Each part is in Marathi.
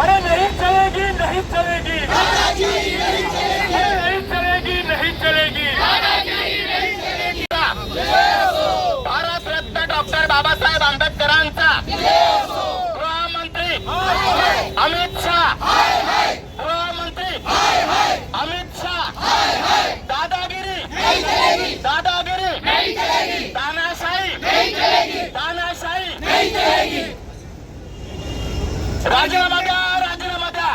अरे नहीं चलेगी, नहीं चलेगी, अरे नहीं चलेगी, नहीं चलेगी। भारत रत्न डॉक्टर बाबासाहेब आंबेडकरांचा गृहमंत्री अमित शाह, गृहमंत्री अमित शाह, दादागिरी, दादागिरी, तानाशाही, तानाशाही, राजीनामा द्या, राजीनामा द्या,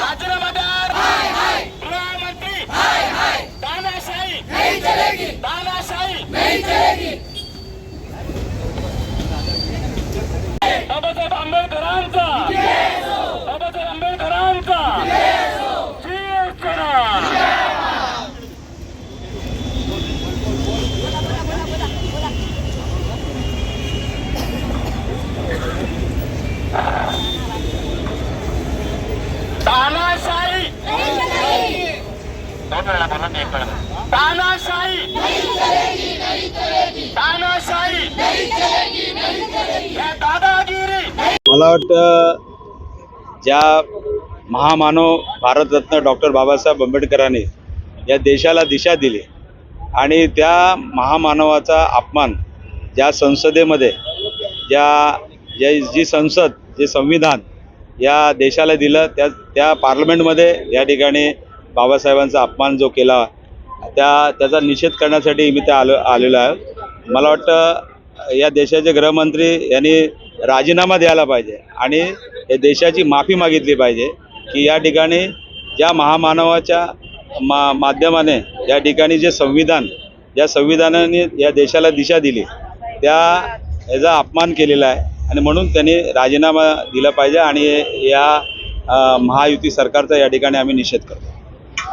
राजीनामा द्या, गृहमंत्री, तानाशाही, तानाशाही, बाबासाहेब आंबेडकरांचा, बाबासाहेब आंबेडकरांचा जय करा। तानाशाही, तानाशाही, तानाशाही, दादागिरी। मला वाटतं ज्या महामानव भारतरत्न डॉक्टर बाबासाहेब आंबेडकरांनी या देशाला दिशा दिली आणि त्या महामानवाचा अपमान ज्या संसदेमध्ये जी संसद जे संविधान या देशाला दिलं त्या पार्लमेंटमध्ये या ठिकाणी बाबासाहेबांचा अपमान जो केला त्याचा निषेध करण्यासाठी मी ते आलेलो आहे। मला वाटतं या देशाचे गृहमंत्री यांनी राजीनामा द्यायला पाहिजे आणि या देशाची माफी मागितली पाहिजे की या ठिकाणी ज्या महामानवाच्या माध्यमाने या ठिकाणी ज्या संविधानाने या देशाला दिशा दिली याचा अपमान केलेला आहे आणि म्हणून त्यांनी राजीनामा दिला पाहिजे आणि या महायुती सरकारचा या ठिकाणी आम्ही निषेध करतो।